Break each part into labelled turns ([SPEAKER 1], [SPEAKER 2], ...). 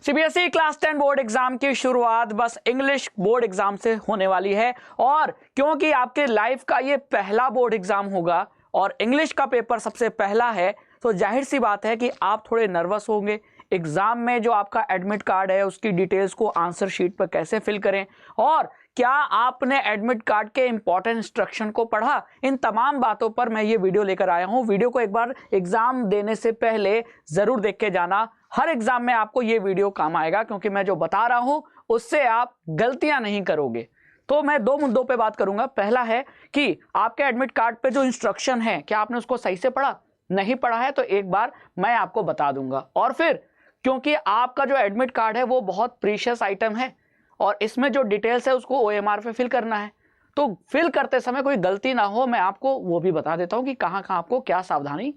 [SPEAKER 1] CBSE class 10 board exam की शुरुआत बस इंग्लिश बोर्ड एग्जाम से होने वाली है और क्योंकि आपके लाइफ का ये पहला बोर्ड एग्जाम होगा और इंग्लिश का पेपर सबसे पहला है तो जाहिर सी बात है कि आप थोड़े नर्वस होंगे। एग्जाम में जो आपका एडमिट कार्ड है उसकी डिटेल्स को आंसर शीट पर कैसे फिल करें और क्या आपने एडमिट कार्ड के इंपॉर्टेंट इंस्ट्रक्शन को पढ़ा, इन तमाम बातों पर मैं ये वीडियो लेकर आया हूँ। वीडियो को एक बार एग्जाम देने से पहले जरूर देख के जाना। हर एग्जाम में आपको ये वीडियो काम आएगा क्योंकि मैं जो बता रहा हूँ उससे आप गलतियां नहीं करोगे। तो मैं दो मुद्दों पे बात करूंगा। पहला है कि आपके एडमिट कार्ड पे जो इंस्ट्रक्शन है क्या आपने उसको सही से पढ़ा, नहीं पढ़ा है तो एक बार मैं आपको बता दूंगा। और फिर क्योंकि आपका जो एडमिट कार्ड है वो बहुत प्रीशियस आइटम है और इसमें जो डिटेल्स है उसको OMR पे फिल करना है, तो फिल करते समय कोई गलती ना हो मैं आपको वो भी बता देता हूँ कि कहाँ कहाँ आपको क्या सावधानी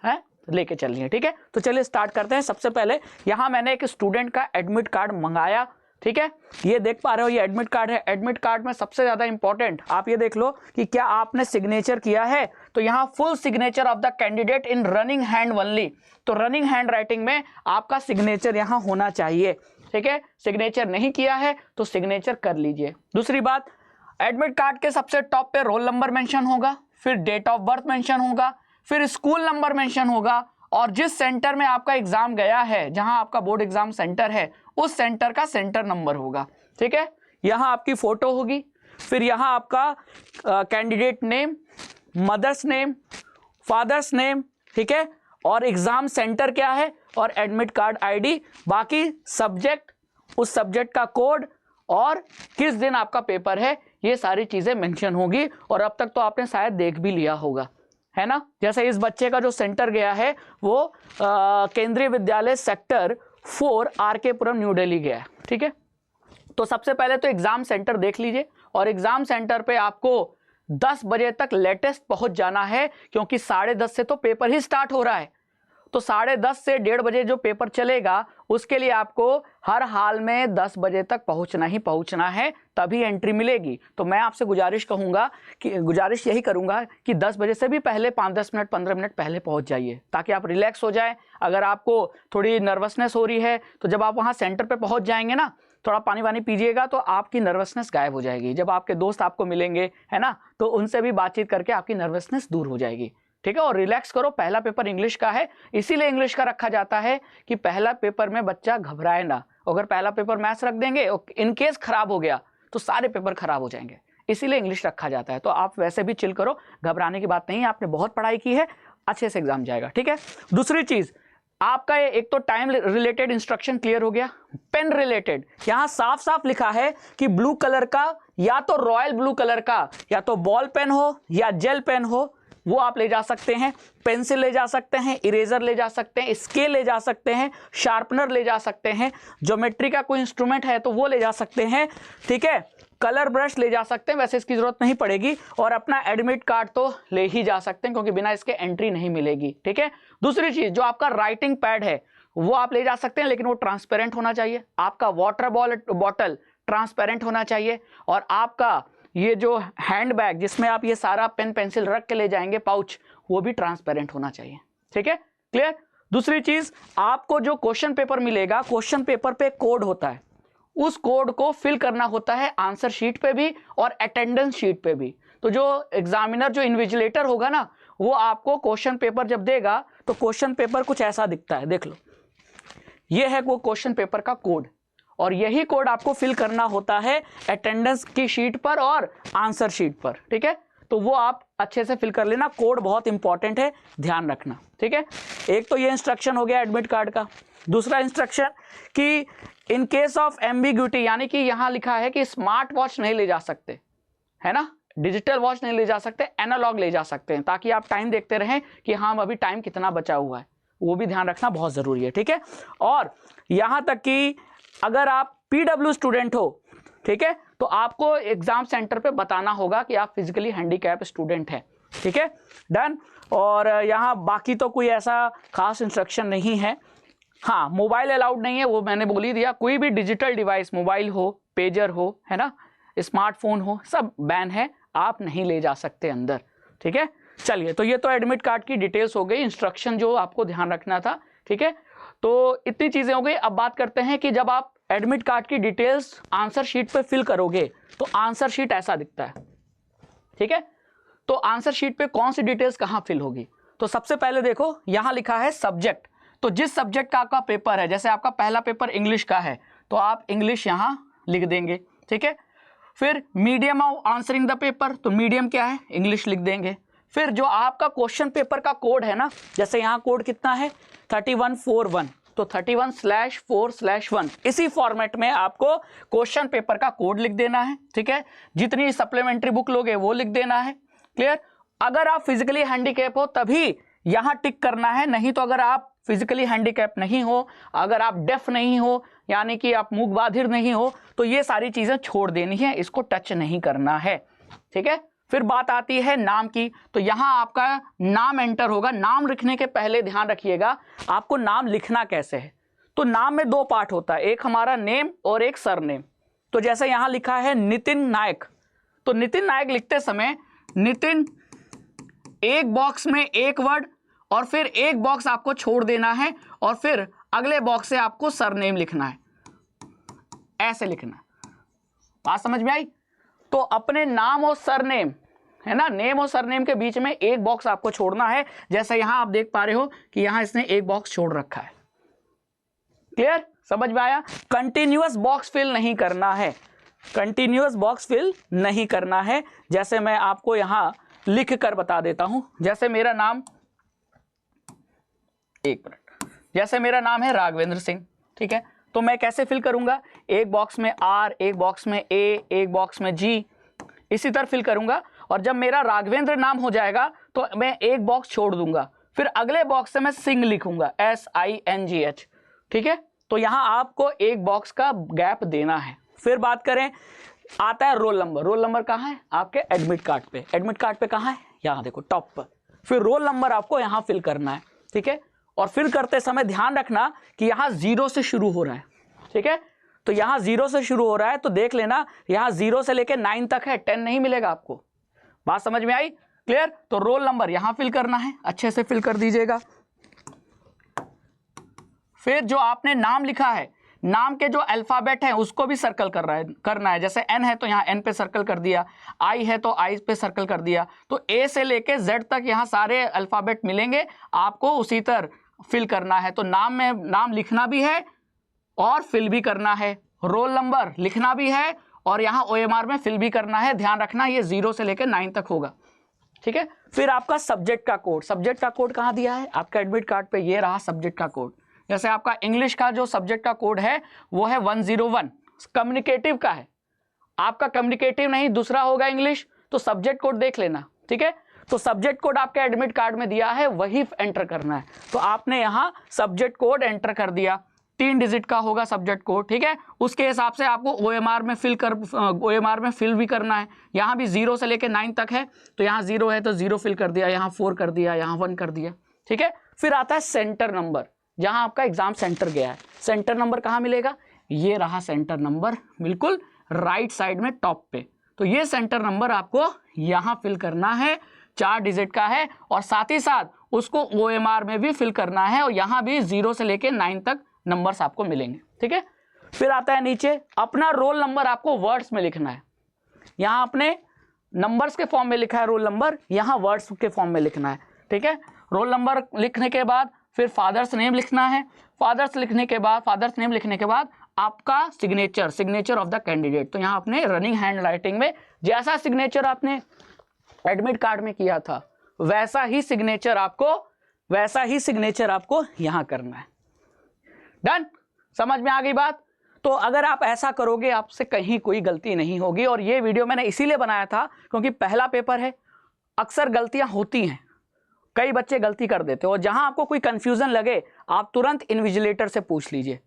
[SPEAKER 1] है लेके चलनी है। ठीक है, तो चलिए स्टार्ट करते हैं। सबसे पहले यहाँ मैंने एक स्टूडेंट का एडमिट कार्ड मंगाया। ठीक है, ये देख पा रहे हो ये एडमिट कार्ड है। एडमिट कार्ड में सबसे ज्यादा इंपॉर्टेंट आप ये देख लो कि क्या आपने सिग्नेचर किया है। तो यहाँ full signature of the candidate in running hand only, तो रनिंग हैंड राइटिंग में आपका सिग्नेचर यहाँ होना चाहिए। ठीक है, सिग्नेचर नहीं किया है तो सिग्नेचर कर लीजिए। दूसरी बात, एडमिट कार्ड के सबसे टॉप पे रोल नंबर मेंशन होगा, फिर डेट ऑफ बर्थ मेंशन होगा, फिर स्कूल नंबर मेंशन होगा और जिस सेंटर में आपका एग्जाम गया है, जहां आपका बोर्ड एग्जाम सेंटर है, उस सेंटर का सेंटर नंबर होगा। ठीक है, यहां आपकी फोटो होगी, फिर यहां आपका candidate name, mother's name, father's name, ठीक है, और एग्जाम सेंटर क्या है और एडमिट कार्ड आईडी, बाकी सब्जेक्ट, उस सब्जेक्ट का कोड और किस दिन आपका पेपर है, ये सारी चीजें मेंशन होगी। और अब तक तो आपने शायद देख भी लिया होगा, है ना। जैसे इस बच्चे का जो सेंटर गया है वो केंद्रीय विद्यालय सेक्टर 4 RK पुरम न्यू दिल्ली गया है। ठीक है, तो सबसे पहले तो एग्जाम सेंटर देख लीजिए और एग्जाम सेंटर पे आपको 10 बजे तक लेटेस्ट पहुंच जाना है क्योंकि 10:30 से तो पेपर ही स्टार्ट हो रहा है। तो 10:30 से 1:30 बजे जो पेपर चलेगा उसके लिए आपको हर हाल में 10 बजे तक पहुंचना ही पहुंचना है, तभी एंट्री मिलेगी। तो मैं आपसे गुजारिश यही करूंगा कि 10 बजे से भी पहले 5-10 मिनट 15 मिनट पहले पहुंच जाइए ताकि आप रिलैक्स हो जाए। अगर आपको थोड़ी नर्वसनेस हो रही है तो जब आप वहां सेंटर पे पहुंच जाएंगे ना, थोड़ा पानी वानी पीजिएगा तो आपकी नर्वसनेस गायब हो जाएगी। जब आपके दोस्त आपको मिलेंगे, है ना, तो उनसे भी बातचीत करके आपकी नर्वसनेस दूर हो जाएगी। ठीक है, और रिलैक्स करो। पहला पेपर इंग्लिश का है, इसीलिए इंग्लिश का रखा जाता है कि पहला पेपर में बच्चा घबराए ना। अगर पहला पेपर मैथ्स रख देंगे और इनकेस खराब हो गया तो सारे पेपर खराब हो जाएंगे, इसीलिए इंग्लिश रखा जाता है। तो आप वैसे भी चिल करो, घबराने की बात नहीं है, आपने बहुत पढ़ाई की है, अच्छे से एग्जाम जाएगा। ठीक है, दूसरी चीज आपका एक तो टाइम रिलेटेड इंस्ट्रक्शन क्लियर हो गया। पेन रिलेटेड यहां साफ साफ लिखा है कि ब्लू कलर का, या तो रॉयल ब्लू कलर का, या तो बॉल पेन हो या जेल पेन हो, वो आप ले जा सकते हैं। पेंसिल ले जा सकते हैं, इरेजर ले जा सकते हैं, स्केल ले जा सकते हैं, शार्पनर ले जा सकते हैं, ज्योमेट्री का कोई इंस्ट्रूमेंट है तो वो ले जा सकते हैं। ठीक है, कलर ब्रश ले जा सकते हैं, वैसे इसकी जरूरत नहीं पड़ेगी। और अपना एडमिट कार्ड तो ले ही जा सकते हैं क्योंकि बिना इसके एंट्री नहीं मिलेगी। ठीक है, दूसरी चीज जो आपका राइटिंग पैड है वो आप ले जा सकते हैं, लेकिन वो ट्रांसपेरेंट होना चाहिए। आपका वाटर बॉटल ट्रांसपेरेंट होना चाहिए और आपका ये जो हैंड बैग जिसमें आप ये सारा पेन पेंसिल रख के ले जाएंगे, पाउच, वो भी ट्रांसपेरेंट होना चाहिए। ठीक है, क्लियर। दूसरी चीज, आपको जो क्वेश्चन पेपर मिलेगा, क्वेश्चन पेपर पे कोड होता है, उस कोड को फिल करना होता है आंसर शीट पे भी और अटेंडेंस शीट पे भी। तो जो एग्जामिनर, जो इन्विजिलेटर होगा ना, वो आपको क्वेश्चन पेपर जब देगा तो क्वेश्चन पेपर कुछ ऐसा दिखता है, देख लो, ये है वो क्वेश्चन पेपर का कोड और यही कोड आपको फिल करना होता है अटेंडेंस की शीट पर और आंसर शीट पर। ठीक है, तो वो आप अच्छे से फिल कर लेना, कोड बहुत इंपॉर्टेंट है, ध्यान रखना। ठीक है, एक तो ये इंस्ट्रक्शन हो गया एडमिट कार्ड का। दूसरा इंस्ट्रक्शन कि इन केस ऑफ एम्बिग्यूटी, यानी कि यहां लिखा है कि स्मार्ट वॉच नहीं ले जा सकते, है ना, डिजिटल वॉच नहीं ले जा सकते, एनालॉग ले जा सकते हैं ताकि आप टाइम देखते रहें कि हाँ अभी टाइम कितना बचा हुआ है, वो भी ध्यान रखना बहुत जरूरी है। ठीक है, और यहां तक कि अगर आप PW स्टूडेंट हो, ठीक है, तो आपको एग्जाम सेंटर पे बताना होगा कि आप फिजिकली हैंडीकैप स्टूडेंट हैं। ठीक है, डन। और यहाँ बाकी तो कोई ऐसा खास इंस्ट्रक्शन नहीं है। हाँ, मोबाइल अलाउड नहीं है, वो मैंने बोल ही दिया। कोई भी डिजिटल डिवाइस, मोबाइल हो, पेजर हो, है ना, स्मार्टफोन हो, सब बैन है, आप नहीं ले जा सकते अंदर। ठीक है, चलिए, तो ये तो एडमिट कार्ड की डिटेल्स हो गई, इंस्ट्रक्शन जो आपको ध्यान रखना था। ठीक है, तो इतनी चीजें हो गई। अब बात करते हैं कि जब आप एडमिट कार्ड की डिटेल्स आंसर शीट पे फिल करोगे तो आंसर शीट ऐसा दिखता है, ठीक है। तो आंसर शीट पे कौन सी डिटेल्स कहां फिल होगी, तो सबसे पहले देखो यहां लिखा है सब्जेक्ट। तो जिस सब्जेक्ट का आपका पेपर है, जैसे आपका पहला पेपर इंग्लिश का है तो आप इंग्लिश यहां लिख देंगे, ठीक है। फिर medium of answering the paper, तो मीडियम क्या है, इंग्लिश लिख देंगे। फिर जो आपका क्वेश्चन पेपर का कोड है ना, जैसे यहाँ कोड कितना है 3141, तो 31/4/1 इसी फॉर्मेट में आपको क्वेश्चन पेपर का कोड लिख देना है, ठीक है। जितनी सप्लीमेंट्री बुक लोगे वो लिख देना है, क्लियर। अगर आप फिजिकली हैंडीकैप हो तभी यहां टिक करना है, नहीं तो अगर आप फिजिकली हैंडीकैप नहीं हो, अगर आप डेफ नहीं हो यानी कि आप मूक बाधिर नहीं हो, तो ये सारी चीजें छोड़ देनी है, इसको टच नहीं करना है, ठीक है। फिर बात आती है नाम की, तो यहां आपका नाम एंटर होगा। नाम लिखने के पहले ध्यान रखिएगा आपको नाम लिखना कैसे है। तो नाम में दो पार्ट होता है, एक हमारा नेम और एक सरनेम। तो जैसे यहां लिखा है नितिन नायक, तो नितिन नायक लिखते समय नितिन एक बॉक्स में एक वर्ड और फिर एक बॉक्स आपको छोड़ देना है और फिर अगले बॉक्स से आपको सरनेम लिखना है, ऐसे लिखना है। बात समझ में आई। तो अपने नाम और सरनेम है ना, नेम और सरनेम के बीच में एक बॉक्स आपको छोड़ना है। जैसे यहां आप देख पा रहे हो कि यहां इसने एक बॉक्स छोड़ रखा है, क्लियर, समझ में आया। कंटिन्यूअस बॉक्स फिल नहीं करना है, कंटिन्यूअस बॉक्स फिल नहीं करना है। जैसे मैं आपको यहां लिख कर बता देता हूं, जैसे मेरा नाम, एक मिनट, जैसे मेरा नाम है राघवेंद्र सिंह, ठीक है। तो मैं कैसे फिल करूंगा, एक बॉक्स में आर, एक बॉक्स में ए, एक बॉक्स में जी, इसी तरह फिल करूंगा। और जब मेरा राघवेंद्र नाम हो जाएगा तो मैं एक बॉक्स छोड़ दूंगा, फिर अगले बॉक्स से मैं सिंह लिखूंगा, SINGH, ठीक है। तो यहां आपको एक बॉक्स का गैप देना है। फिर बात करें, आता है रोल नंबर। रोल नंबर कहाँ है, आपके एडमिट कार्ड पे। एडमिट कार्ड पे कहाँ है, यहाँ देखो टॉप पर। फिर रोल नंबर आपको यहाँ फिल करना है, ठीक है। और फिल करते समय ध्यान रखना कि यहाँ 0 से शुरू हो रहा है, ठीक है। तो यहाँ 0 से शुरू हो रहा है, तो देख लेना यहाँ 0 से लेके 9 तक है, 10 नहीं मिलेगा आपको। बात समझ में आई, क्लियर। तो रोल नंबर यहाँ फिल करना है, अच्छे से फिल कर दीजिएगा। फिर जो आपने नाम लिखा है, नाम के जो अल्फाबेट हैं उसको भी सर्कल करना है। जैसे N है तो यहाँ N पे सर्कल कर दिया, I है तो I पे सर्कल कर दिया। तो A से लेके Z तक यहाँ सारे अल्फाबेट मिलेंगे, आपको उसी तरह फिल करना है। तो नाम में नाम लिखना भी है और फिल भी करना है, रोल नंबर लिखना भी है और यहाँ OMR में फिल भी करना है। ध्यान रखना ये 0 से लेकर 9 तक होगा, ठीक है। फिर आपका सब्जेक्ट का कोड, सब्जेक्ट का कोड कहाँ दिया है, आपका एडमिट कार्ड पे ये रहा सब्जेक्ट का कोड। जैसे आपका इंग्लिश का जो सब्जेक्ट का कोड है वो है 101, कम्युनिकेटिव का है। आपका कम्युनिकेटिव नहीं दूसरा होगा इंग्लिश, तो सब्जेक्ट कोड देख लेना, ठीक है। तो सब्जेक्ट कोड आपके एडमिट कार्ड में दिया है, वही एंटर करना है। तो आपने यहाँ सब्जेक्ट कोड एंटर कर दिया, 3 डिजिट का होगा सब्जेक्ट कोड, ठीक है। उसके हिसाब से आपको OMR में फिल भी करना है। यहाँ भी 0 से लेकर 9 तक है, तो यहाँ 0 है तो 0 फिल कर दिया, यहाँ 4 कर दिया, यहाँ 1 कर दिया, ठीक है। फिर आता है सेंटर नंबर, जहां आपका एग्जाम सेंटर गया है। सेंटर नंबर कहां मिलेगा, ये रहा सेंटर नंबर, बिल्कुल राइट साइड में टॉप पे। तो ये सेंटर नंबर आपको यहां फिल करना है, 4 डिजिट का है और साथ ही साथ उसको OMR में भी फिल करना है और यहां भी 0 से लेके 9 तक नंबर्स आपको मिलेंगे, ठीक है। फिर आता है नीचे अपना रोल नंबर, आपको वर्ड्स में लिखना है। यहां अपने नंबर्स के फॉर्म में लिखा है रोल नंबर, यहां वर्ड्स के फॉर्म में लिखना है, ठीक है। रोल नंबर लिखने के बाद फिर फादर्स नेम लिखना है। फादर्स नेम लिखने के बाद आपका सिग्नेचर ऑफ द कैंडिडेट। तो यहाँ आपने रनिंग हैंड राइटिंग में जैसा सिग्नेचर आपने एडमिट कार्ड में किया था वैसा ही सिग्नेचर आपको यहाँ करना है। डन, समझ में आ गई बात। तो अगर आप ऐसा करोगे आपसे कहीं कोई गलती नहीं होगी। और ये वीडियो मैंने इसीलिए बनाया था क्योंकि पहला पेपर है, अक्सर गलतियां होती हैं, कई बच्चे गलती कर देते हो। और जहां आपको कोई कंफ्यूजन लगे आप तुरंत इन्विजिलेटर से पूछ लीजिए,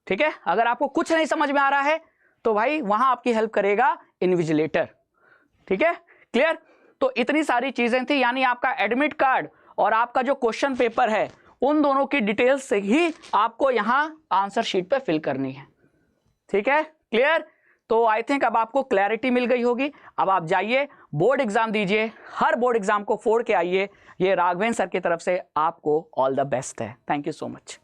[SPEAKER 1] ठीक है। अगर आपको कुछ नहीं समझ में आ रहा है तो भाई वहां आपकी हेल्प करेगा इन्विजिलेटर, ठीक है, क्लियर। तो इतनी सारी चीजें थी, यानी आपका एडमिट कार्ड और आपका जो क्वेश्चन पेपर है उन दोनों की डिटेल्स से ही आपको यहां आंसर शीट पे फिल करनी है, ठीक है, क्लियर। तो आई थिंक अब आपको क्लैरिटी मिल गई होगी। अब आप जाइए बोर्ड एग्जाम दीजिए, हर बोर्ड एग्जाम को फोड़ के आइए। ये राघवेंद्र सर की तरफ से आपको ऑल द बेस्ट है। Thank you so much.